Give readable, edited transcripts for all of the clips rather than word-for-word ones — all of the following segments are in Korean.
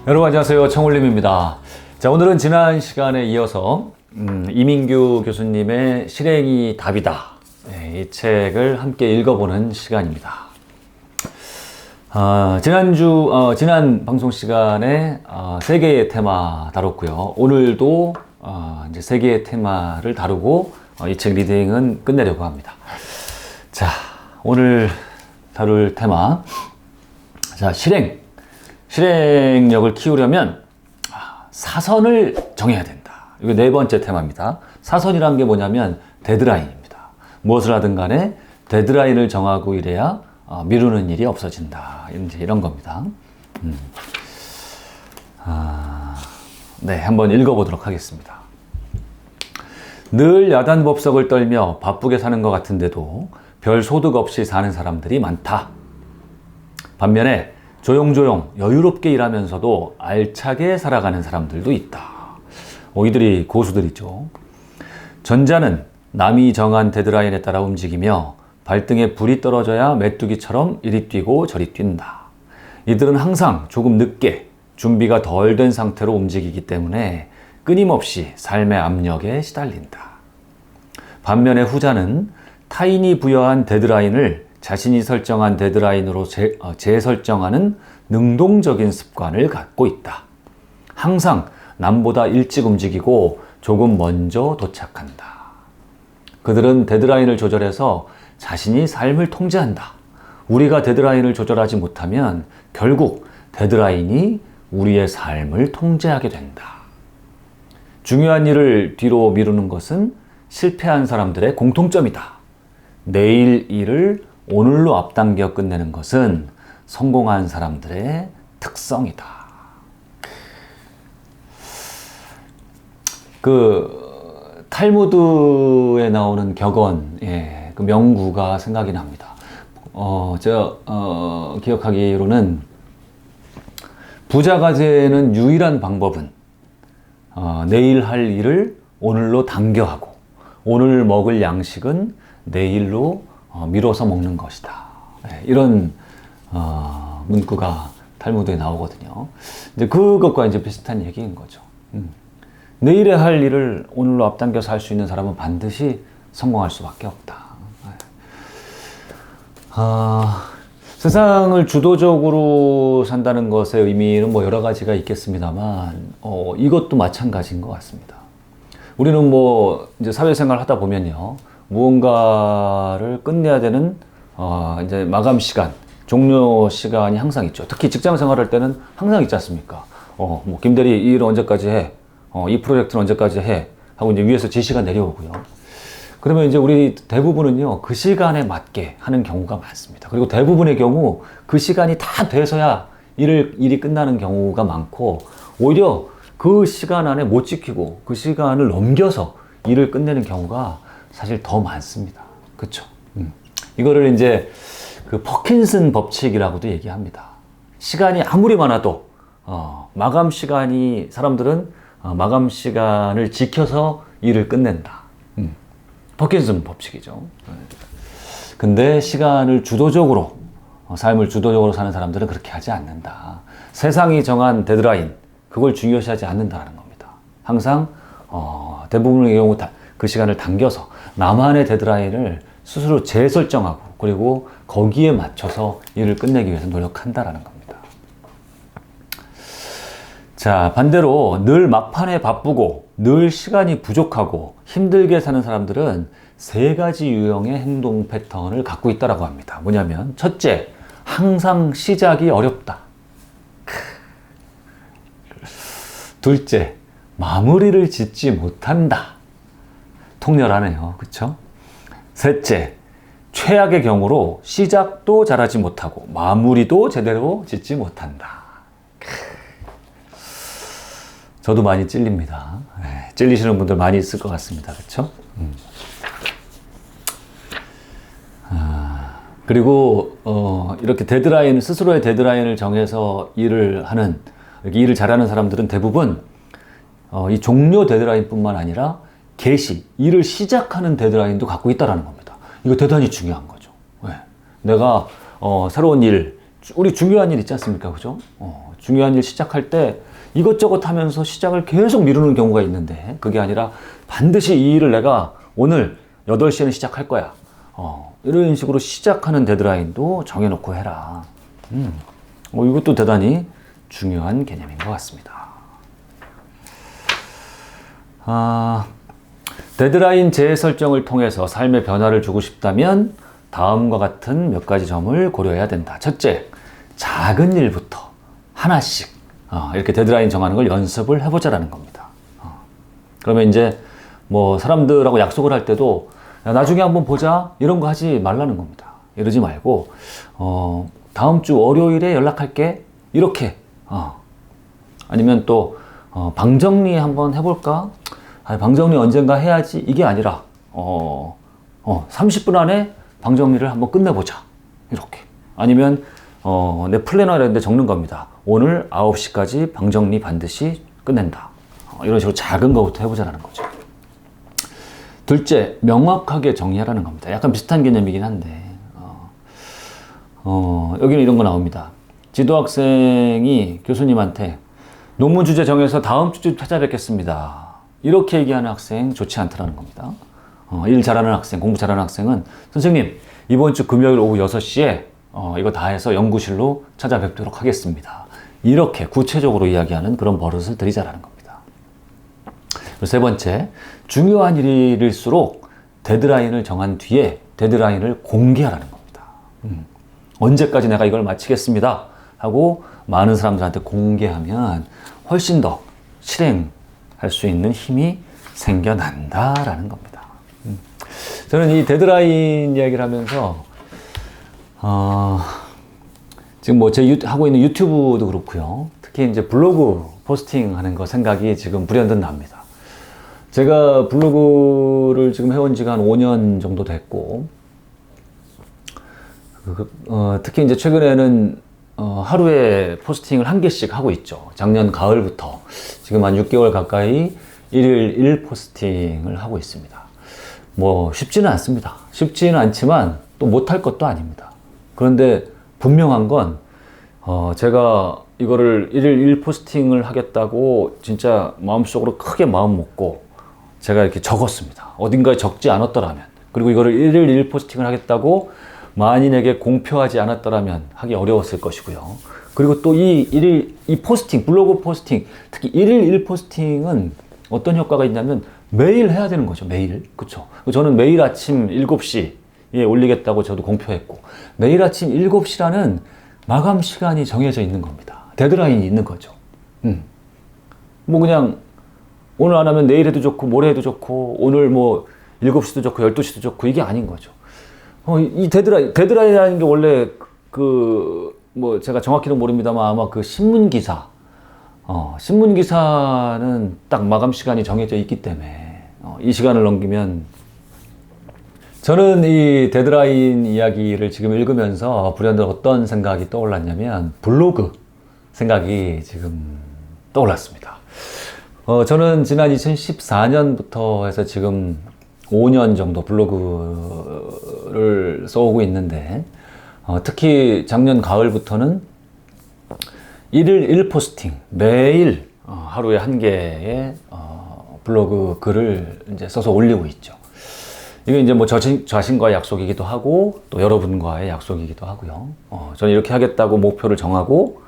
여러분 안녕하세요. 청울림입니다. 자, 오늘은 지난 시간에 이어서 이민규 교수님의 실행이 답이다. 네, 이 책을 함께 읽어보는 시간입니다. 지난 방송 시간에 세 개의 테마 다뤘고요. 오늘도 이제 세 개의 테마를 다루고 이 책 리딩은 끝내려고 합니다. 자, 오늘 다룰 테마. 자, 실행력을 키우려면 사선을 정해야 된다. 이거 네 번째 테마입니다. 사선이란 게 뭐냐면 데드라인입니다. 무엇을 하든 간에 데드라인을 정하고 이래야 미루는 일이 없어진다. 이제 이런 겁니다. 네, 한번 읽어보도록 하겠습니다. 늘 야단법석을 떨며 바쁘게 사는 것 같은데도 별 소득 없이 사는 사람들이 많다. 반면에 조용조용 여유롭게 일하면서도 알차게 살아가는 사람들도 있다. 이들이 고수들이죠. 전자는 남이 정한 데드라인에 따라 움직이며 발등에 불이 떨어져야 메뚜기처럼 이리 뛰고 저리 뛴다. 이들은 항상 조금 늦게 준비가 덜 된 상태로 움직이기 때문에 끊임없이 삶의 압력에 시달린다. 반면에 후자는 타인이 부여한 데드라인을 자신이 설정한 데드라인으로 재설정하는 능동적인 습관을 갖고 있다. 항상 남보다 일찍 움직이고 조금 먼저 도착한다. 그들은 데드라인을 조절해서 자신이 삶을 통제한다. 우리가 데드라인을 조절하지 못하면 결국 데드라인이 우리의 삶을 통제하게 된다. 중요한 일을 뒤로 미루는 것은 실패한 사람들의 공통점이다. 내일 일을 오늘로 앞당겨 끝내는 것은 성공한 사람들의 특성이다. 탈무드에 나오는 격언, 그 명구가 생각이 납니다. 제가 기억하기로는 부자가 되는 유일한 방법은 내일 할 일을 오늘로 당겨하고 오늘 먹을 양식은 내일로 미뤄서 먹는 것이다. 이런 문구가 탈무드에 나오거든요. 이제 그것과 이제 비슷한 얘기인 거죠. 내일에 할 일을 오늘로 앞당겨서 할 수 있는 사람은 반드시 성공할 수밖에 없다. 세상을 주도적으로 산다는 것의 의미는 뭐 여러 가지가 있겠습니다만, 이것도 마찬가지인 것 같습니다. 우리는 이제 사회생활 하다 보면요. 무언가를 끝내야 되는, 이제 마감 시간, 종료 시간이 항상 있죠. 특히 직장 생활할 때는 항상 있지 않습니까? 김대리 이 일은 언제까지 해? 이 프로젝트는 언제까지 해? 하고 이제 위에서 지시가 내려오고요. 그러면 이제 우리 대부분은요, 그 시간에 맞게 하는 경우가 많습니다. 그리고 대부분의 경우 그 시간이 다 돼서야 일이 끝나는 경우가 많고, 오히려 그 시간 안에 못 지키고 그 시간을 넘겨서 일을 끝내는 경우가 사실 더 많습니다. 그쵸? 이거를 이제 그 퍼킨슨 법칙이라고도 얘기합니다. 시간이 아무리 많아도, 사람들은 마감 시간을 지켜서 일을 끝낸다. 퍼킨슨 법칙이죠. 근데 시간을 주도적으로, 삶을 주도적으로 사는 사람들은 그렇게 하지 않는다. 세상이 정한 데드라인, 그걸 중요시하지 않는다는 겁니다. 항상, 대부분의 경우 그 시간을 당겨서 나만의 데드라인을 스스로 재설정하고 그리고 거기에 맞춰서 일을 끝내기 위해서 노력한다라는 겁니다. 자, 반대로 늘 막판에 바쁘고 늘 시간이 부족하고 힘들게 사는 사람들은 세 가지 유형의 행동 패턴을 갖고 있다고 합니다. 뭐냐면 첫째, 항상 시작이 어렵다. 둘째, 마무리를 짓지 못한다. 통렬하네요. 그쵸? 셋째, 최악의 경우로 시작도 잘하지 못하고 마무리도 제대로 짓지 못한다. 저도 많이 찔립니다. 찔리시는 분들 많이 있을 것 같습니다. 그쵸? 그리고 이렇게 스스로의 데드라인을 정해서 일을 잘하는 사람들은 대부분 이 종료 데드라인 뿐만 아니라 일을 시작하는 데드라인도 갖고 있다는 겁니다. 이거 대단히 중요한 거죠. 내가 새로운 일, 우리 중요한 일 있지 않습니까? 그죠? 중요한 일 시작할 때 이것저것 하면서 시작을 계속 미루는 경우가 있는데, 그게 아니라 반드시 이 일을 내가 오늘 8시에는 시작할 거야. 이런 식으로 시작하는 데드라인도 정해놓고 해라. 이것도 대단히 중요한 개념인 것 같습니다. 데드라인 재설정을 통해서 삶의 변화를 주고 싶다면 다음과 같은 몇 가지 점을 고려해야 된다. 첫째, 작은 일부터 하나씩 이렇게 데드라인 정하는 걸 연습을 해보자라는 겁니다. 그러면 이제 뭐 사람들하고 약속을 할 때도 야, 나중에 한번 보자 이런 거 하지 말라는 겁니다. 이러지 말고 다음 주 월요일에 연락할게 이렇게 아니면 또 방정리 한번 해볼까? 방정리 언젠가 해야지 이게 아니라 30분 안에 방정리를 한번 끝내보자 이렇게. 아니면 내 플래너에 이런 데 적는 겁니다. 오늘 9시까지 방정리 반드시 끝낸다. 이런 식으로 작은 거부터 해보자라는 거죠. 둘째, 명확하게 정리하라는 겁니다. 약간 비슷한 개념이긴 한데 여기는 이런 거 나옵니다. 지도학생이 교수님한테 논문 주제 정해서 다음 주쯤 찾아뵙겠습니다. 이렇게 얘기하는 학생 좋지 않다라는 겁니다. 일 잘하는 학생, 공부 잘하는 학생은 선생님 이번 주 금요일 오후 6시에 이거 다 해서 연구실로 찾아뵙도록 하겠습니다. 이렇게 구체적으로 이야기하는 그런 버릇을 들이자라는 겁니다. 그리고 세 번째, 중요한 일일수록 데드라인을 정한 뒤에 데드라인을 공개하라는 겁니다. 언제까지 내가 이걸 마치겠습니다 하고 많은 사람들한테 공개하면 훨씬 더 실행할 수 있는 힘이 생겨난다라는 겁니다. 저는 이 데드라인 이야기를 하면서 지금 뭐 제 하고 있는 유튜브도 그렇고요. 특히 이제 블로그 포스팅 하는 거 생각이 지금 불현듯 납니다. 제가 블로그를 지금 해온 지가 한 5년 정도 됐고, 특히 이제 최근에는 하루에 포스팅을 1개씩 하고 있죠. 작년 가을부터 지금 한 6개월 가까이 1일 1포스팅을 하고 있습니다. 뭐 쉽지는 않습니다. 쉽지는 않지만 또 못할 것도 아닙니다. 그런데 분명한 건 제가 이거를 1일 1포스팅을 하겠다고 진짜 마음속으로 크게 마음 먹고 제가 이렇게 적었습니다. 어딘가에 적지 않았더라면, 그리고 이거를 1일 1포스팅을 하겠다고 만인에게 공표하지 않았더라면 하기 어려웠을 것이고요. 그리고 또 이 포스팅, 블로그 포스팅, 특히 1일 1포스팅은 어떤 효과가 있냐면 매일 해야 되는 거죠. 매일. 그쵸? 저는 매일 아침 7시에 올리겠다고 저도 공표했고, 매일 아침 7시라는 마감 시간이 정해져 있는 겁니다. 데드라인이 있는 거죠. 뭐 그냥 오늘 안 하면 내일 해도 좋고 모레 해도 좋고 오늘 뭐 7시도 좋고 12시도 좋고 이게 아닌 거죠. 이 데드라인이라는 게 원래 뭐 제가 정확히는 모릅니다만 아마 그 신문기사, 신문기사는 딱 마감 시간이 정해져 있기 때문에 이 시간을 넘기면, 저는 이 데드라인 이야기를 지금 읽으면서 불현듯 어떤 생각이 떠올랐냐면 블로그 생각이 지금 떠올랐습니다. 저는 지난 2014년부터 해서 지금 5년 정도 블로그를 써오고 있는데, 특히 작년 가을부터는 1일 1포스팅, 매일 하루에 1개의 블로그 글을 이제 써서 올리고 있죠. 이게 이제 뭐 자신과의 약속이기도 하고 또 여러분과의 약속이기도 하고요. 저는 이렇게 하겠다고 목표를 정하고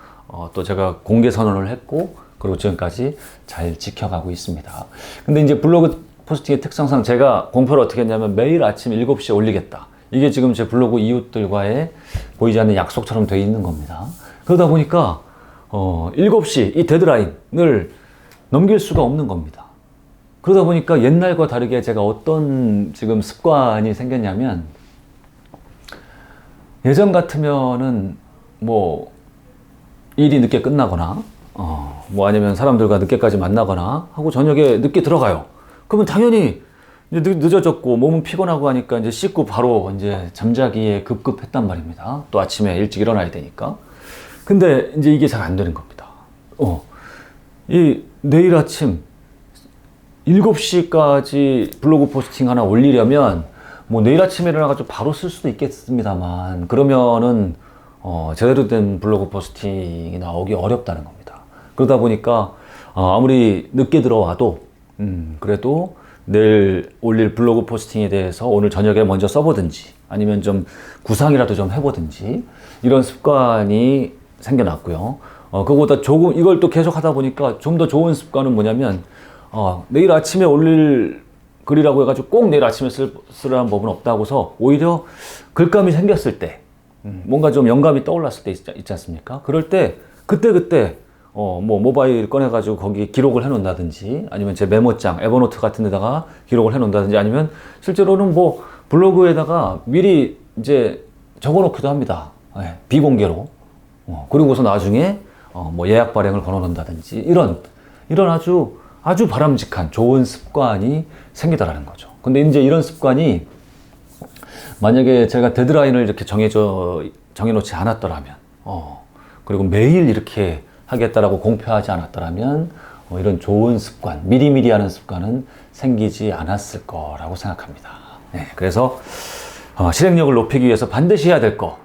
또 제가 공개 선언을 했고, 그리고 지금까지 잘 지켜가고 있습니다. 근데 이제 블로그 포스팅의 특성상 제가 공표를 어떻게 했냐면 매일 아침 7시에 올리겠다. 이게 지금 제 블로그 이웃들과의 보이지 않는 약속처럼 되어 있는 겁니다. 그러다 보니까 7시 이 데드라인을 넘길 수가 없는 겁니다. 그러다 보니까 옛날과 다르게 제가 어떤 지금 습관이 생겼냐면, 예전 같으면은 뭐 일이 늦게 끝나거나 뭐 아니면 사람들과 늦게까지 만나거나 하고 저녁에 늦게 들어가요. 그러면 당연히 이제 늦어졌고 몸은 피곤하고 하니까 이제 씻고 바로 이제 잠자기에 급급했단 말입니다. 또 아침에 일찍 일어나야 되니까. 근데 이제 이게 잘 안 되는 겁니다. 이 내일 아침 7시까지 블로그 포스팅 하나 올리려면 뭐 내일 아침에 일어나가지고 바로 쓸 수도 있겠습니다만, 그러면은 제대로 된 블로그 포스팅이 나오기 어렵다는 겁니다. 그러다 보니까 아무리 늦게 들어와도 그래도 내일 올릴 블로그 포스팅에 대해서 오늘 저녁에 먼저 써보든지 아니면 좀 구상이라도 좀 해보든지 이런 습관이 생겨났고요. 그거보다 조금 이걸 또 계속 하다 보니까 좀 더 좋은 습관은 뭐냐면 내일 아침에 올릴 글이라고 해가지고 꼭 내일 아침에 쓰라는 법은 없다고서 오히려 글감이 생겼을 때 뭔가 좀 영감이 떠올랐을 때 있지 않습니까? 그럴 때 그때 뭐 모바일 꺼내가지고 거기 기록을 해놓는다든지 아니면 제 메모장, 에버노트 같은 데다가 기록을 해놓는다든지 아니면 실제로는 뭐 블로그에다가 미리 이제 적어놓기도 합니다. 비공개로. 그리고서 나중에 뭐 예약 발행을 걸어놓는다든지 이런 아주 바람직한 좋은 습관이 생기더라는 거죠. 근데 이제 이런 습관이 만약에 제가 데드라인을 이렇게 정해놓지 않았더라면, 그리고 매일 이렇게 하겠다라고 공표하지 않았더라면, 이런 좋은 습관, 미리미리 하는 습관은 생기지 않았을 거라고 생각합니다. 네, 그래서, 실행력을 높이기 위해서 반드시 해야 될 거,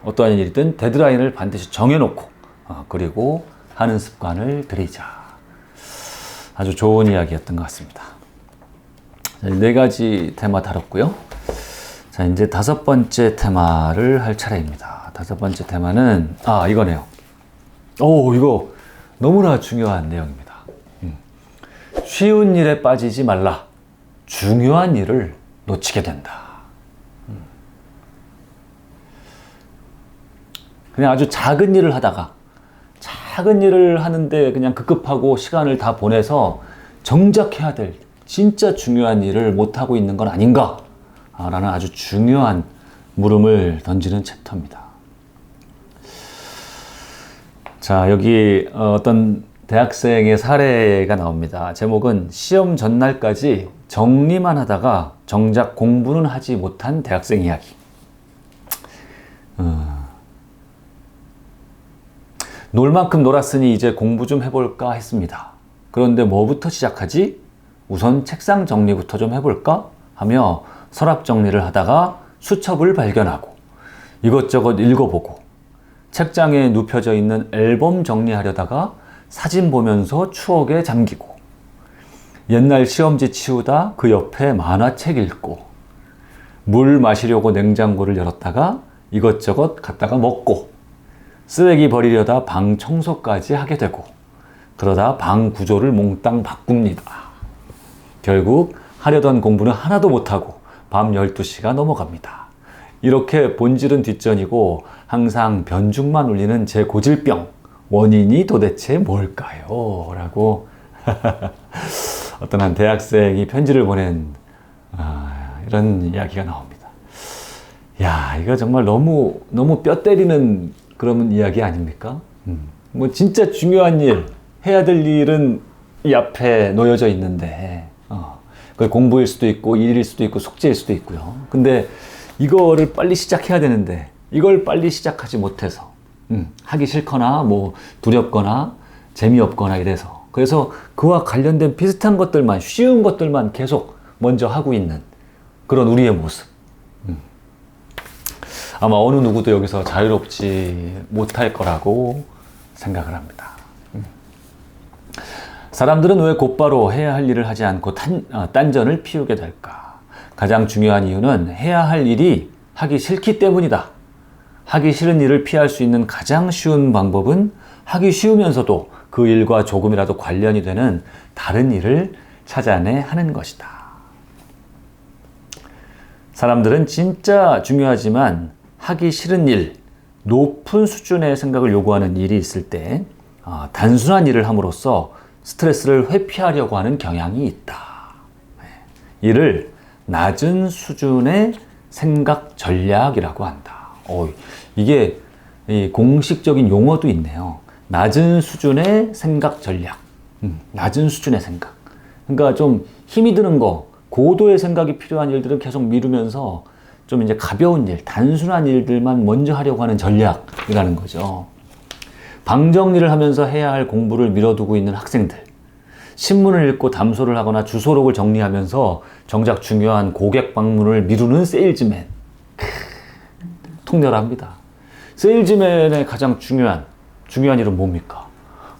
어떠한 일이든 데드라인을 반드시 정해놓고, 그리고 하는 습관을 들이자. 아주 좋은 이야기였던 것 같습니다. 자, 4가지 테마 다뤘고요. 자, 이제 5번째 테마를 할 차례입니다. 5번째 테마는, 이거네요. 이거 너무나 중요한 내용입니다. 쉬운 일에 빠지지 말라. 중요한 일을 놓치게 된다. 그냥 아주 작은 일을 하는데 그냥 급급하고 시간을 다 보내서 정작 해야 될 진짜 중요한 일을 못하고 있는 건 아닌가? 라는 아주 중요한 물음을 던지는 챕터입니다. 자, 여기 어떤 대학생의 사례가 나옵니다. 제목은 시험 전날까지 정리만 하다가 정작 공부는 하지 못한 대학생 이야기. 놀 만큼 놀았으니 이제 공부 좀 해볼까 했습니다. 그런데 뭐부터 시작하지? 우선 책상 정리부터 좀 해볼까? 하며 서랍 정리를 하다가 수첩을 발견하고 이것저것 읽어보고 책장에 눕혀져 있는 앨범 정리하려다가 사진 보면서 추억에 잠기고 옛날 시험지 치우다 그 옆에 만화책 읽고 물 마시려고 냉장고를 열었다가 이것저것 갖다가 먹고 쓰레기 버리려다 방 청소까지 하게 되고 그러다 방 구조를 몽땅 바꿉니다. 결국 하려던 공부는 하나도 못하고 밤 12시가 넘어갑니다. 이렇게 본질은 뒷전이고 항상 변죽만 울리는 제 고질병 원인이 도대체 뭘까요? 라고 어떤 한 대학생이 편지를 보낸 이런 이야기가 나옵니다. 야, 이거 정말 너무 뼈 때리는 그런 이야기 아닙니까? 뭐 진짜 중요한 일, 해야 될 일은 이 앞에 놓여져 있는데 그게 공부일 수도 있고 일일 수도 있고 숙제일 수도 있고요. 근데 이거를 빨리 시작해야 되는데 이걸 빨리 시작하지 못해서 하기 싫거나 뭐 두렵거나 재미없거나 이래서 그래서 그와 관련된 비슷한 것들만 쉬운 것들만 계속 먼저 하고 있는 그런 우리의 모습. 아마 어느 누구도 여기서 자유롭지 못할 거라고 생각을 합니다. 사람들은 왜 곧바로 해야 할 일을 하지 않고 딴전을 피우게 될까? 가장 중요한 이유는 해야 할 일이 하기 싫기 때문이다. 하기 싫은 일을 피할 수 있는 가장 쉬운 방법은 하기 쉬우면서도 그 일과 조금이라도 관련이 되는 다른 일을 찾아내 하는 것이다. 사람들은 진짜 중요하지만 하기 싫은 일, 높은 수준의 생각을 요구하는 일이 있을 때 단순한 일을 함으로써 스트레스를 회피하려고 하는 경향이 있다. 이를 낮은 수준의 생각 전략이라고 한다. 이게 공식적인 용어도 있네요. 낮은 수준의 생각 전략. 낮은 수준의 생각. 그러니까 좀 힘이 드는 거, 고도의 생각이 필요한 일들은 계속 미루면서 좀 이제 가벼운 일, 단순한 일들만 먼저 하려고 하는 전략이라는 거죠. 방 정리를 하면서 해야 할 공부를 미뤄두고 있는 학생들, 신문을 읽고 담소를 하거나 주소록을 정리하면서 정작 중요한 고객 방문을 미루는 세일즈맨. 통렬합니다. 세일즈맨의 가장 중요한 일은 뭡니까?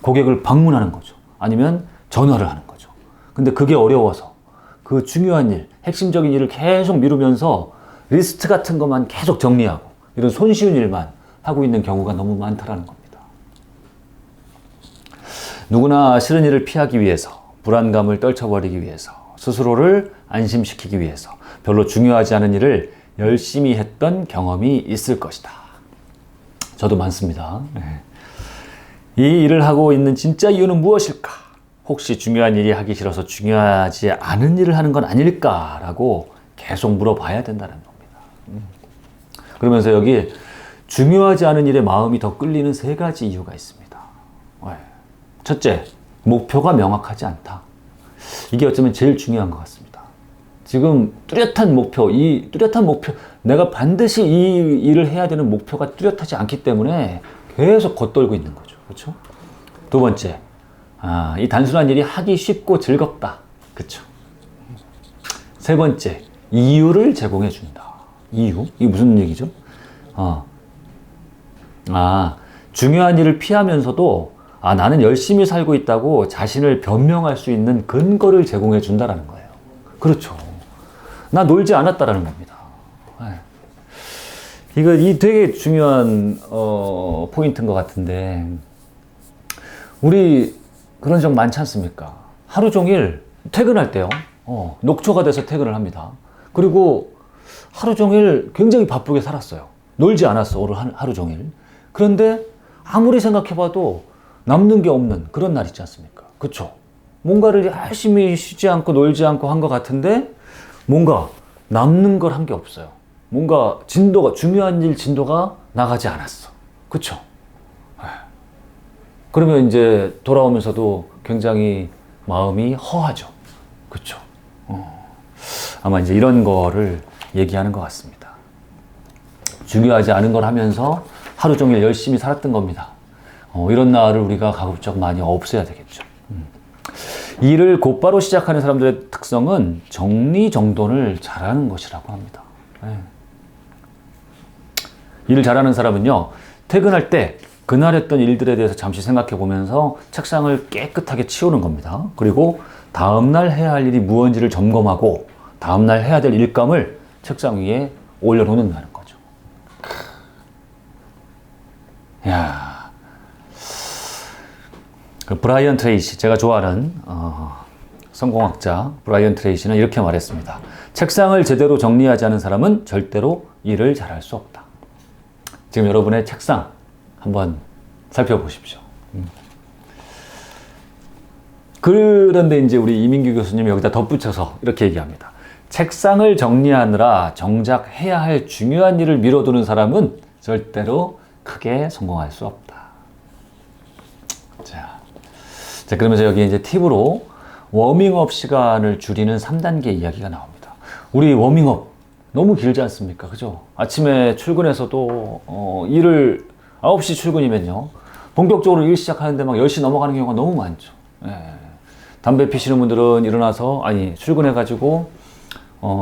고객을 방문하는 거죠. 아니면 전화를 하는 거죠. 근데 그게 어려워서 그 중요한 일, 핵심적인 일을 계속 미루면서 리스트 같은 것만 계속 정리하고 이런 손쉬운 일만 하고 있는 경우가 너무 많다라는 겁니다. 누구나 싫은 일을 피하기 위해서, 불안감을 떨쳐버리기 위해서, 스스로를 안심시키기 위해서 별로 중요하지 않은 일을 열심히 했던 경험이 있을 것이다. 저도 많습니다. 이 일을 하고 있는 진짜 이유는 무엇일까? 혹시 중요한 일이 하기 싫어서 중요하지 않은 일을 하는 건 아닐까라고 계속 물어봐야 된다는 겁니다. 그러면서 여기 중요하지 않은 일에 마음이 더 끌리는 3가지 이유가 있습니다. 첫째, 목표가 명확하지 않다. 이게 어쩌면 제일 중요한 것 같습니다. 지금 뚜렷한 목표, 내가 반드시 이 일을 해야 되는 목표가 뚜렷하지 않기 때문에 계속 겉돌고 있는 거죠. 그렇죠? 두 번째, 이 단순한 일이 하기 쉽고 즐겁다. 그렇죠? 세 번째, 이유를 제공해 준다. 이유? 이게 무슨 얘기죠? 중요한 일을 피하면서도 나는 열심히 살고 있다고 자신을 변명할 수 있는 근거를 제공해 준다라는 거예요. 그렇죠. 나 놀지 않았다라는 겁니다. 이 되게 중요한 포인트인 것 같은데, 우리 그런 적 많지 않습니까? 하루 종일 퇴근할 때요. 녹초가 돼서 퇴근을 합니다. 그리고 하루 종일 굉장히 바쁘게 살았어요. 놀지 않았어, 오늘 하루 종일. 그런데 아무리 생각해봐도 남는 게 없는 그런 날 있지 않습니까? 그쵸? 뭔가를 열심히 쉬지 않고 놀지 않고 한 것 같은데 뭔가 남는 걸 한 게 없어요. 뭔가 중요한 일 진도가 나가지 않았어. 그쵸? 그러면 이제 돌아오면서도 굉장히 마음이 허하죠. 그쵸? 아마 이제 이런 거를 얘기하는 것 같습니다. 중요하지 않은 걸 하면서 하루 종일 열심히 살았던 겁니다. 이런 날을 우리가 가급적 많이 없애야 되겠죠. 일을 곧바로 시작하는 사람들의 특성은 정리정돈을 잘하는 것이라고 합니다. 일을 잘하는 사람은요, 퇴근할 때 그날 했던 일들에 대해서 잠시 생각해 보면서 책상을 깨끗하게 치우는 겁니다. 그리고 다음날 해야 할 일이 무엇인지를 점검하고 다음날 해야 될 일감을 책상 위에 올려놓는다는 거죠. 야, 브라이언 트레이시, 제가 좋아하는 성공학자 브라이언 트레이시는 이렇게 말했습니다. 책상을 제대로 정리하지 않은 사람은 절대로 일을 잘할 수 없다. 지금 여러분의 책상 한번 살펴보십시오. 그런데 이제 우리 이민규 교수님이 여기다 덧붙여서 이렇게 얘기합니다. 책상을 정리하느라 정작 해야 할 중요한 일을 미뤄두는 사람은 절대로 크게 성공할 수 없다. 자, 그러면서 여기 이제 팁으로 워밍업 시간을 줄이는 3단계 이야기가 나옵니다. 우리 워밍업 너무 길지 않습니까? 그죠? 아침에 출근해서도 일을 9시 출근이면요, 본격적으로 일 시작하는데 막 10시 넘어가는 경우가 너무 많죠. 담배 피시는 분들은 출근해가지고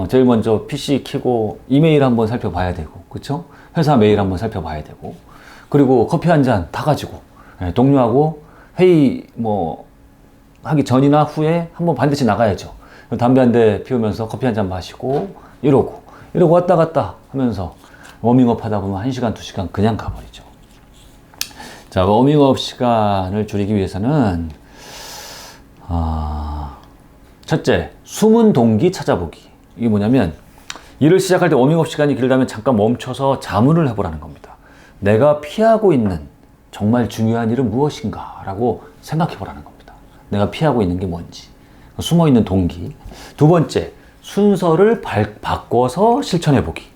제일 먼저 PC 켜고 이메일 한번 살펴봐야 되고, 그쵸? 회사 메일 한번 살펴봐야 되고, 그리고 커피 한 잔 타가지고 동료하고 회의 하기 전이나 후에 한번 반드시 나가야죠. 담배 한 대 피우면서 커피 한 잔 마시고 이러고 왔다 갔다 하면서 워밍업 하다 보면 1시간, 2시간 그냥 가버리죠. 자, 워밍업 시간을 줄이기 위해서는 첫째, 숨은 동기 찾아보기. 이게 뭐냐면, 일을 시작할 때 워밍업 시간이 길다면 잠깐 멈춰서 자문을 해보라는 겁니다. 내가 피하고 있는 정말 중요한 일은 무엇인가 라고 생각해 보라는 겁니다. 내가 피하고 있는 게 뭔지, 숨어있는 동기. 두 번째, 순서를 바꿔서 실천해 보기.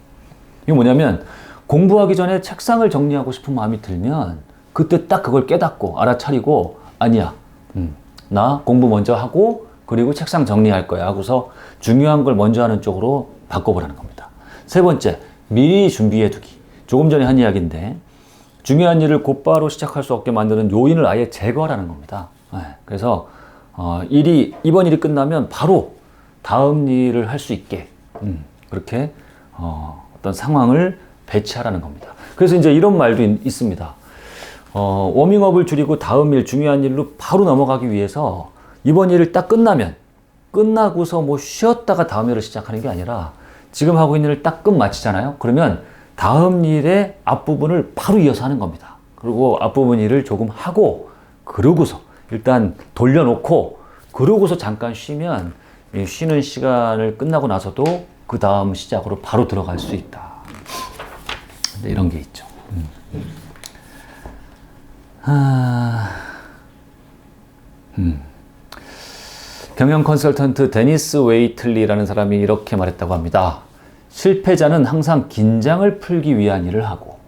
이게 뭐냐면, 공부하기 전에 책상을 정리하고 싶은 마음이 들면 그때 딱 그걸 깨닫고 알아차리고, 아니야, 나 공부 먼저 하고 그리고 책상 정리할 거야 하고서 중요한 걸 먼저 하는 쪽으로 바꿔보라는 겁니다. 세 번째, 미리 준비해 두기. 조금 전에 한 이야기인데, 중요한 일을 곧바로 시작할 수 없게 만드는 요인을 아예 제거하라는 겁니다. 그래서 이번 일이 끝나면 바로 다음 일을 할 수 있게 그렇게 어떤 상황을 배치하라는 겁니다. 그래서 이제 이런 말도 있습니다. 워밍업을 줄이고 다음 일, 중요한 일로 바로 넘어가기 위해서 이번 일을 딱 끝나고서 뭐 쉬었다가 다음 일을 시작하는 게 아니라 지금 하고 있는 일을 딱 끝마치잖아요. 그러면 다음 일의 앞부분을 바로 이어서 하는 겁니다. 그리고 앞부분 일을 조금 하고 그러고서 일단 돌려놓고 그러고서 잠깐 쉬면 이 쉬는 시간을 끝나고 나서도 그 다음 시작으로 바로 들어갈 수 있다. 이런 게 있죠. 경영 컨설턴트 데니스 웨이틀리라는 사람이 이렇게 말했다고 합니다. 실패자는 항상 긴장을 풀기 위한 일을 하고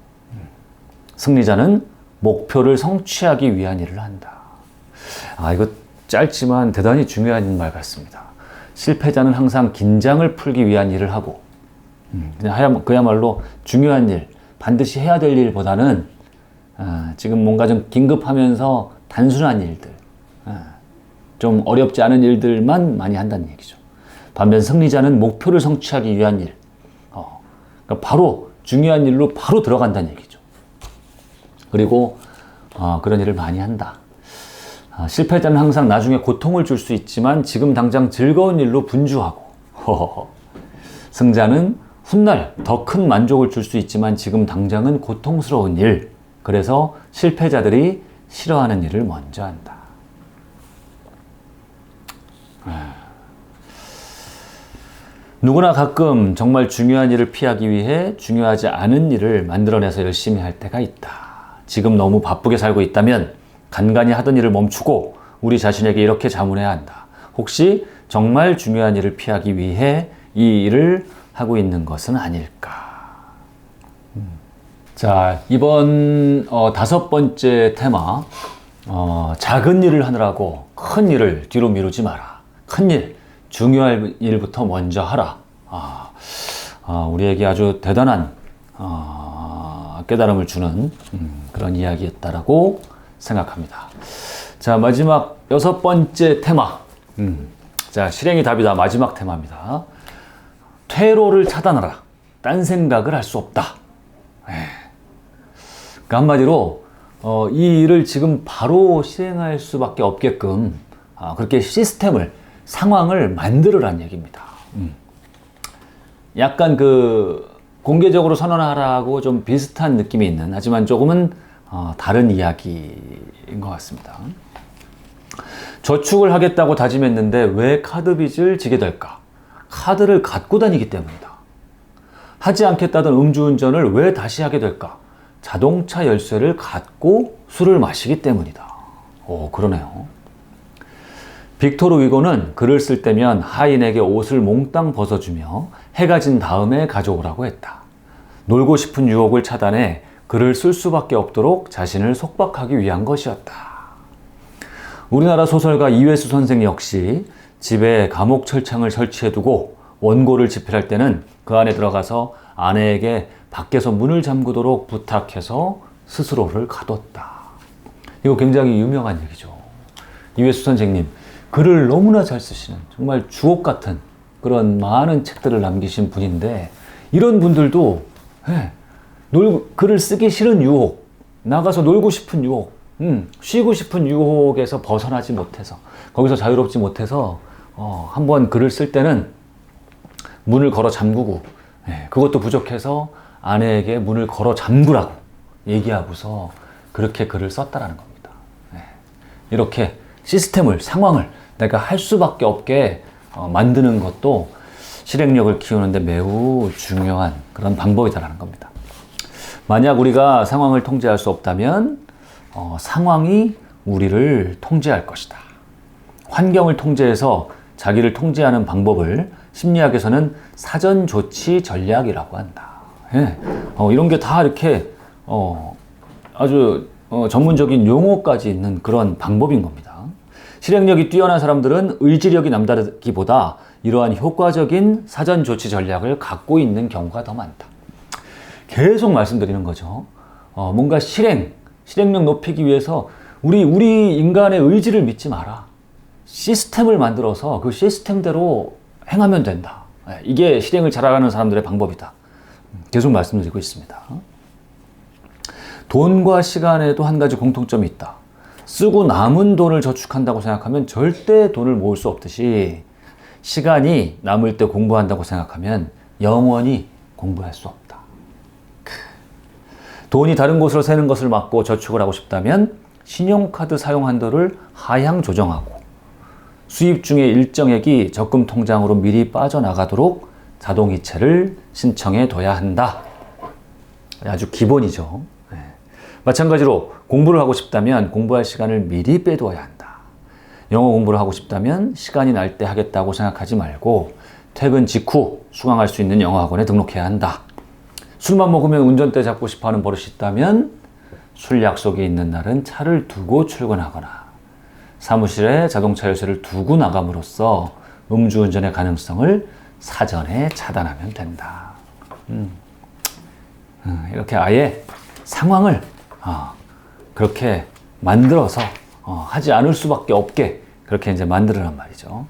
승리자는 목표를 성취하기 위한 일을 한다. 이거 짧지만 대단히 중요한 말 같습니다. 실패자는 항상 긴장을 풀기 위한 일을 하고 그야말로 중요한 일, 반드시 해야 될 일보다는 지금 뭔가 좀 긴급하면서 단순한 일들, 좀 어렵지 않은 일들만 많이 한다는 얘기죠. 반면 승리자는 목표를 성취하기 위한 일, 그러니까 바로 중요한 일로 바로 들어간다는 얘기죠. 그리고 그런 일을 많이 한다. 실패자는 항상 나중에 고통을 줄 수 있지만 지금 당장 즐거운 일로 분주하고 승자는 훗날 더 큰 만족을 줄 수 있지만 지금 당장은 고통스러운 일, 그래서 실패자들이 싫어하는 일을 먼저 한다. 누구나 가끔 정말 중요한 일을 피하기 위해 중요하지 않은 일을 만들어내서 열심히 할 때가 있다. 지금 너무 바쁘게 살고 있다면 간간히 하던 일을 멈추고 우리 자신에게 이렇게 자문해야 한다. 혹시 정말 중요한 일을 피하기 위해 이 일을 하고 있는 것은 아닐까. 자, 이번 5번째 테마, 작은 일을 하느라고 큰 일을 뒤로 미루지 마라. 큰 일, 중요한 일부터 먼저 하라. 우리에게 아주 대단한 깨달음을 주는 그런 이야기였다라고 생각합니다. 자, 마지막 6번째 테마. 자, 실행이 답이다. 마지막 테마입니다. 퇴로를 차단하라. 딴 생각을 할 수 없다. 그러니까 한마디로 이 일을 지금 바로 실행할 수밖에 없게끔 그렇게 시스템을, 상황을 만들으라는 얘기입니다. 약간 공개적으로 선언하라고 좀 비슷한 느낌이 있는, 하지만 조금은 다른 이야기인 것 같습니다. 저축을 하겠다고 다짐했는데 왜 카드 빚을 지게 될까? 카드를 갖고 다니기 때문이다. 하지 않겠다던 음주운전을 왜 다시 하게 될까? 자동차 열쇠를 갖고 술을 마시기 때문이다. 그러네요. 빅토르 위고는 글을 쓸 때면 하인에게 옷을 몽땅 벗어주며 해가 진 다음에 가져오라고 했다. 놀고 싶은 유혹을 차단해 글을 쓸 수밖에 없도록 자신을 속박하기 위한 것이었다. 우리나라 소설가 이회수 선생 역시 집에 감옥 철창을 설치해두고 원고를 집필할 때는 그 안에 들어가서 아내에게 밖에서 문을 잠그도록 부탁해서 스스로를 가뒀다. 이거 굉장히 유명한 얘기죠. 이회수 선생님, 글을 너무나 잘 쓰시는 정말 주옥 같은 그런 많은 책들을 남기신 분인데, 이런 분들도 글을 쓰기 싫은 유혹, 나가서 놀고 싶은 유혹, 쉬고 싶은 유혹에서 벗어나지 못해서, 거기서 자유롭지 못해서 한번 글을 쓸 때는 문을 걸어 잠그고, 그것도 부족해서 아내에게 문을 걸어 잠그라고 얘기하고서 그렇게 글을 썼다라는 겁니다. 이렇게 시스템을, 상황을 내가 할 수밖에 없게 만드는 것도 실행력을 키우는데 매우 중요한 그런 방법이다라는 겁니다. 만약 우리가 상황을 통제할 수 없다면 상황이 우리를 통제할 것이다. 환경을 통제해서 자기를 통제하는 방법을 심리학에서는 사전조치 전략이라고 한다. 이런 게 다 이렇게 아주 전문적인 용어까지 있는 그런 방법인 겁니다. 실행력이 뛰어난 사람들은 의지력이 남다르기보다 이러한 효과적인 사전조치 전략을 갖고 있는 경우가 더 많다. 계속 말씀드리는 거죠. 뭔가 실행력 높이기 위해서 우리 인간의 의지를 믿지 마라. 시스템을 만들어서 그 시스템대로 행하면 된다. 이게 실행을 잘하는 사람들의 방법이다. 계속 말씀드리고 있습니다. 돈과 시간에도 한 가지 공통점이 있다. 쓰고 남은 돈을 저축한다고 생각하면 절대 돈을 모을 수 없듯이 시간이 남을 때 공부한다고 생각하면 영원히 공부할 수 없다. 돈이 다른 곳으로 새는 것을 막고 저축을 하고 싶다면 신용카드 사용 한도를 하향 조정하고 수입 중에 일정액이 적금 통장으로 미리 빠져나가도록 자동이체를 신청해 둬야 한다. 아주 기본이죠. 네. 마찬가지로 공부를 하고 싶다면 공부할 시간을 미리 빼두어야 한다. 영어 공부를 하고 싶다면 시간이 날 때 하겠다고 생각하지 말고 퇴근 직후 수강할 수 있는 영어 학원에 등록해야 한다. 술만 먹으면 운전대 잡고 싶어하는 버릇이 있다면 술 약속이 있는 날은 차를 두고 출근하거나 사무실에 자동차 열쇠를 두고 나감으로써 음주운전의 가능성을 사전에 차단하면 된다. 이렇게 아예 상황을 그렇게 만들어서 하지 않을 수밖에 없게 그렇게 이제 만들으란 말이죠.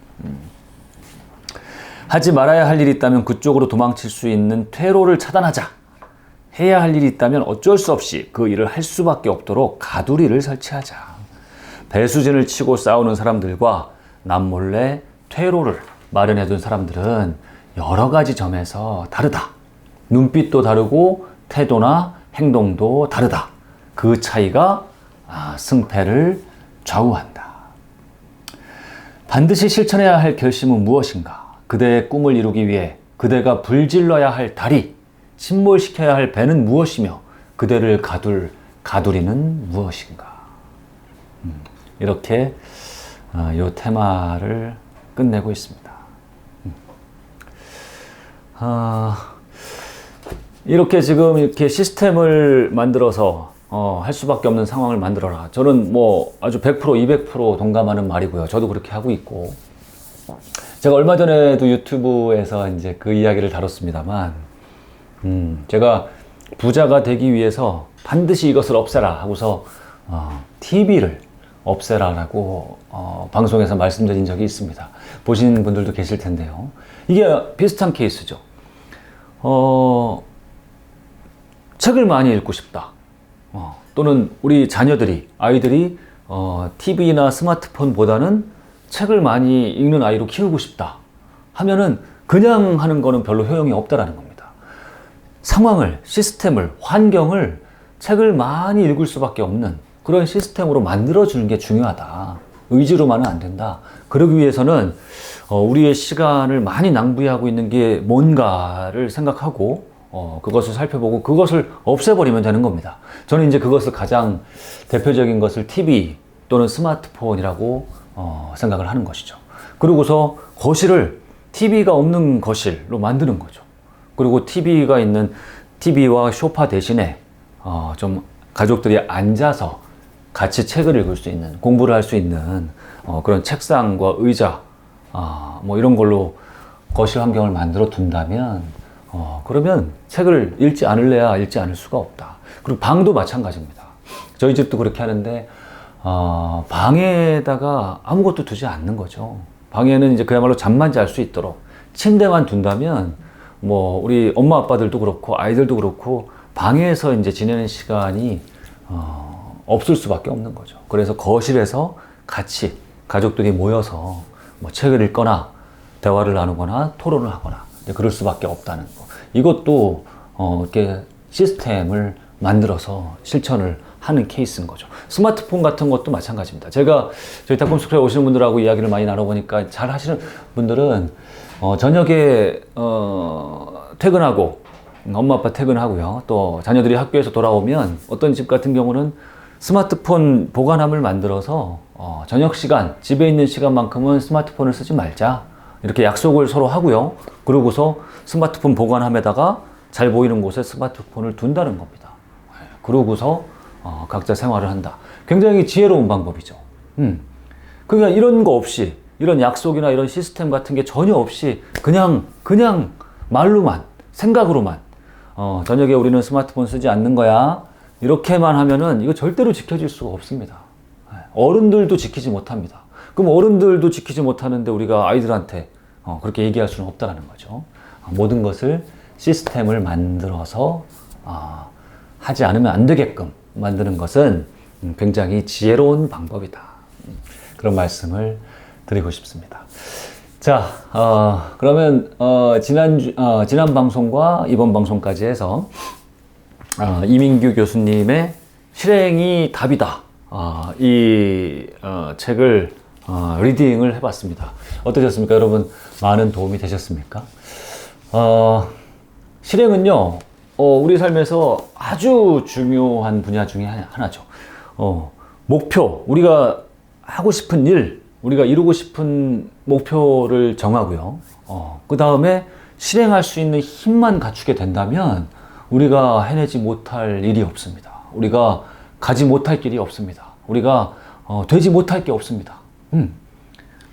하지 말아야 할 일이 있다면 그쪽으로 도망칠 수 있는 퇴로를 차단하자. 해야 할 일이 있다면 어쩔 수 없이 그 일을 할 수밖에 없도록 가두리를 설치하자. 배수진을 치고 싸우는 사람들과 남몰래 퇴로를 마련해둔 사람들은 여러 가지 점에서 다르다. 눈빛도 다르고 태도나 행동도 다르다. 그 차이가 승패를 좌우한다. 반드시 실천해야 할 결심은 무엇인가? 그대의 꿈을 이루기 위해 그대가 불질러야 할 다리, 침몰시켜야 할 배는 무엇이며 그대를 가둘 가두리는 무엇인가? 이렇게 이 테마를 끝내고 있습니다. 이렇게 지금 이렇게 시스템을 만들어서 할 수밖에 없는 상황을 만들어라. 저는 뭐 아주 100%, 200% 동감하는 말이고요. 저도 그렇게 하고 있고. 제가 얼마 전에도 유튜브에서 이제 그 이야기를 다뤘습니다만, 제가 부자가 되기 위해서 반드시 이것을 없애라 하고서 TV를 없애라라고 방송에서 말씀드린 적이 있습니다. 보신 분들도 계실 텐데요. 이게 비슷한 케이스죠. 책을 많이 읽고 싶다. 또는 우리 자녀들이, 아이들이 TV나 스마트폰보다는 책을 많이 읽는 아이로 키우고 싶다 하면은 그냥 하는 거는 별로 효용이 없다라는 겁니다. 상황을, 시스템을, 환경을 책을 많이 읽을 수밖에 없는 그런 시스템으로 만들어주는 게 중요하다. 의지로만은 안 된다. 그러기 위해서는 우리의 시간을 많이 낭비하고 있는 게 뭔가를 생각하고 그것을 살펴보고 그것을 없애버리면 되는 겁니다. 저는 이제 그것을 가장 대표적인 것을 TV 또는 스마트폰이라고 생각을 하는 것이죠. 그러고서 거실을 TV가 없는 거실로 만드는 거죠. 그리고 TV가 있는 TV와 소파 대신에 좀 가족들이 앉아서 같이 책을 읽을 수 있는, 공부를 할 수 있는 그런 책상과 의자 뭐 이런 걸로 거실 환경을 만들어 둔다면 그러면 책을 읽지 않을래야 읽지 않을 수가 없다. 그리고 방도 마찬가지입니다. 저희 집도 그렇게 하는데 방에다가 아무것도 두지 않는 거죠. 방에는 이제 그야말로 잠만 잘 수 있도록 침대만 둔다면 뭐 우리 엄마 아빠들도 그렇고 아이들도 그렇고 방에서 이제 지내는 시간이 없을 수밖에 없는 거죠. 그래서 거실에서 같이 가족들이 모여서 뭐 책을 읽거나 대화를 나누거나 토론을 하거나 그럴 수밖에 없다는 거. 이것도 이렇게 시스템을 만들어서 실천을 하는 케이스인 거죠. 스마트폰 같은 것도 마찬가지입니다. 제가 저희 닭꿈스쿨에 오시는 분들하고 이야기를 많이 나눠보니까 잘 하시는 분들은 저녁에 퇴근하고 엄마 아빠 퇴근하고요. 또 자녀들이 학교에서 돌아오면 어떤 집 같은 경우는 스마트폰 보관함을 만들어서 저녁 시간, 집에 있는 시간만큼은 스마트폰을 쓰지 말자 이렇게 약속을 서로 하고요. 그러고서 스마트폰 보관함에다가 잘 보이는 곳에 스마트폰을 둔다는 겁니다. 그러고서 각자 생활을 한다. 굉장히 지혜로운 방법이죠. 그러니까 이런 거 없이, 이런 약속이나 이런 시스템 같은 게 전혀 없이 그냥 말로만, 생각으로만 저녁에 우리는 스마트폰 쓰지 않는 거야 이렇게만 하면은 이거 절대로 지켜질 수가 없습니다. 어른들도 지키지 못합니다. 그럼 어른들도 지키지 못하는데 우리가 아이들한테 그렇게 얘기할 수는 없다는 거죠. 모든 것을 시스템을 만들어서 하지 않으면 안 되게끔 만드는 것은 굉장히 지혜로운 방법이다. 그런 말씀을 드리고 싶습니다. 자, 그러면 지난 방송과 이번 방송까지 해서 이민규 교수님의 실행이 답이다. 이 책을 리딩을 해봤습니다. 어떠셨습니까? 여러분 많은 도움이 되셨습니까? 실행은요, 우리 삶에서 아주 중요한 분야 중에 하나죠. 목표, 우리가 하고 싶은 일, 우리가 이루고 싶은 목표를 정하고요. 그 다음에 실행할 수 있는 힘만 갖추게 된다면 우리가 해내지 못할 일이 없습니다. 우리가 가지 못할 길이 없습니다. 우리가 되지 못할 게 없습니다.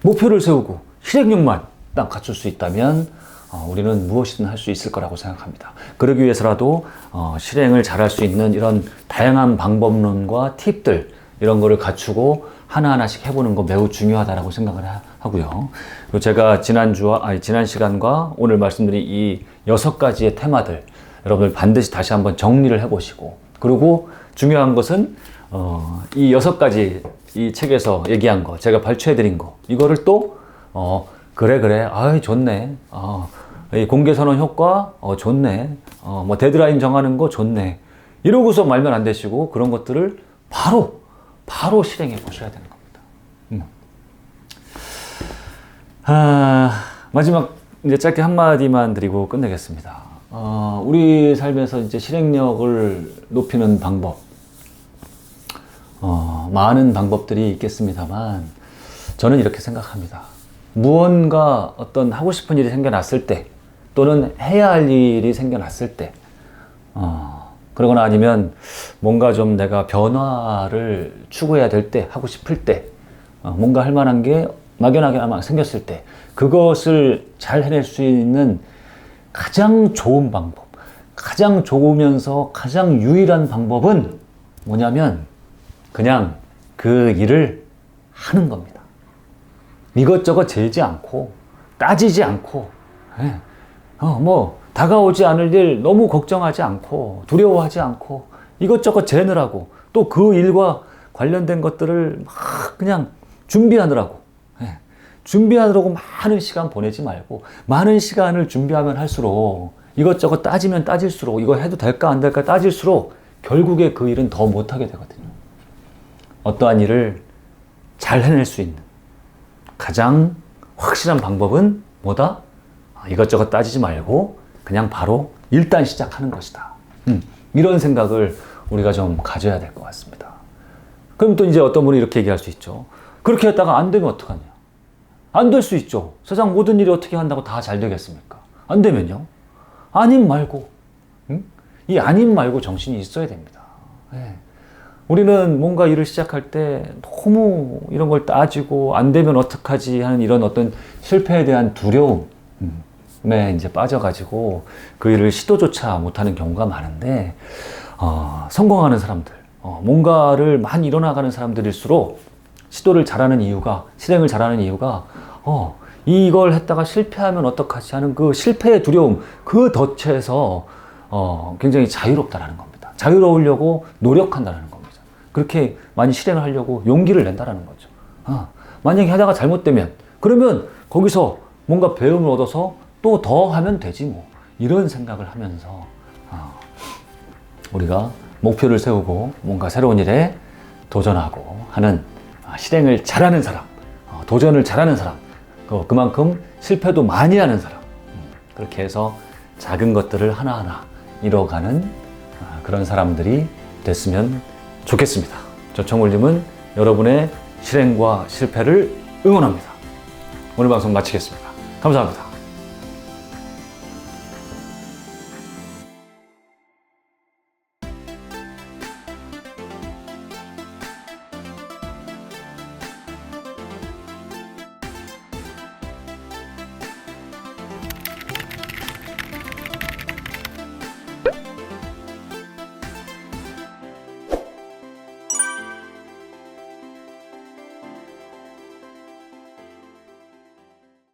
목표를 세우고 실행력만 딱 갖출 수 있다면 우리는 무엇이든 할 수 있을 거라고 생각합니다. 그러기 위해서라도 실행을 잘할 수 있는 이런 다양한 방법론과 팁들 이런 거를 갖추고 하나하나씩 해보는 거 매우 중요하다고 생각을 하고요. 그리고 제가 지난 시간과 오늘 말씀드린 이 6가지의 테마들 여러분들 반드시 다시 한번 정리를 해보시고, 그리고 중요한 것은 이 6가지 이 책에서 얘기한 거, 제가 발췌해드린 거, 이거를 또 그래 아이 좋네, 이 공개선언 효과 좋네, 뭐 데드라인 정하는 거 좋네, 이러고서 말면 안 되시고 그런 것들을 바로 실행해 보셔야 되는 겁니다. 마지막 이제 짧게 한마디만 드리고 끝내겠습니다. 우리 삶에서 이제 실행력을 높이는 방법, 많은 방법들이 있겠습니다만 저는 이렇게 생각합니다. 무언가 어떤 하고 싶은 일이 생겨났을 때, 또는 해야 할 일이 생겨났을 때, 그러거나 아니면 뭔가 좀 내가 변화를 추구해야 될 때, 하고 싶을 때, 뭔가 할 만한 게 막연하게 아마 생겼을 때, 그것을 잘 해낼 수 있는 가장 좋은 방법, 가장 좋으면서 가장 유일한 방법은 뭐냐면 그냥 그 일을 하는 겁니다. 이것저것 재지 않고 따지지 않고, 뭐 다가오지 않을 일 너무 걱정하지 않고 두려워하지 않고 이것저것 재느라고, 또 그 일과 관련된 것들을 막 그냥 준비하느라고 많은 시간 보내지 말고, 많은 시간을 준비하면 할수록, 이것저것 따지면 따질수록, 이거 해도 될까 안 될까 따질수록 결국에 그 일은 더 못하게 되거든요. 어떠한 일을 잘 해낼 수 있는 가장 확실한 방법은 뭐다? 이것저것 따지지 말고 그냥 바로 일단 시작하는 것이다. 이런 생각을 우리가 좀 가져야 될 것 같습니다. 그럼 또 이제 어떤 분이 이렇게 얘기할 수 있죠. 그렇게 했다가 안 되면 어떡하냐? 안 될 수 있죠. 세상 모든 일이 어떻게 한다고 다 잘 되겠습니까? 안 되면요? 아님 말고, 이 아님 말고 정신이 있어야 됩니다. 우리는 뭔가 일을 시작할 때 너무 이런 걸 따지고 안 되면 어떡하지 하는 이런 어떤 실패에 대한 두려움에 이제 빠져가지고 그 일을 시도조차 못하는 경우가 많은데, 성공하는 사람들, 뭔가를 많이 이뤄나가는 사람들일수록 시도를 잘하는 이유가, 실행을 잘하는 이유가, 이걸 했다가 실패하면 어떡하지 하는 그 실패의 두려움, 그 덫에서 굉장히 자유롭다라는 겁니다. 자유로우려고 노력한다는 겁니다. 그렇게 많이 실행을 하려고 용기를 낸다라는 거죠. 만약에 하다가 잘못되면, 그러면 거기서 뭔가 배움을 얻어서 또 더 하면 되지 뭐. 이런 생각을 하면서 우리가 목표를 세우고 뭔가 새로운 일에 도전하고 하는, 실행을 잘하는 사람, 도전을 잘하는 사람, 그만큼 실패도 많이 하는 사람, 그렇게 해서 작은 것들을 하나하나 이뤄가는 그런 사람들이 됐으면 좋겠습니다. 조청울님은 여러분의 실행과 실패를 응원합니다. 오늘 방송 마치겠습니다. 감사합니다.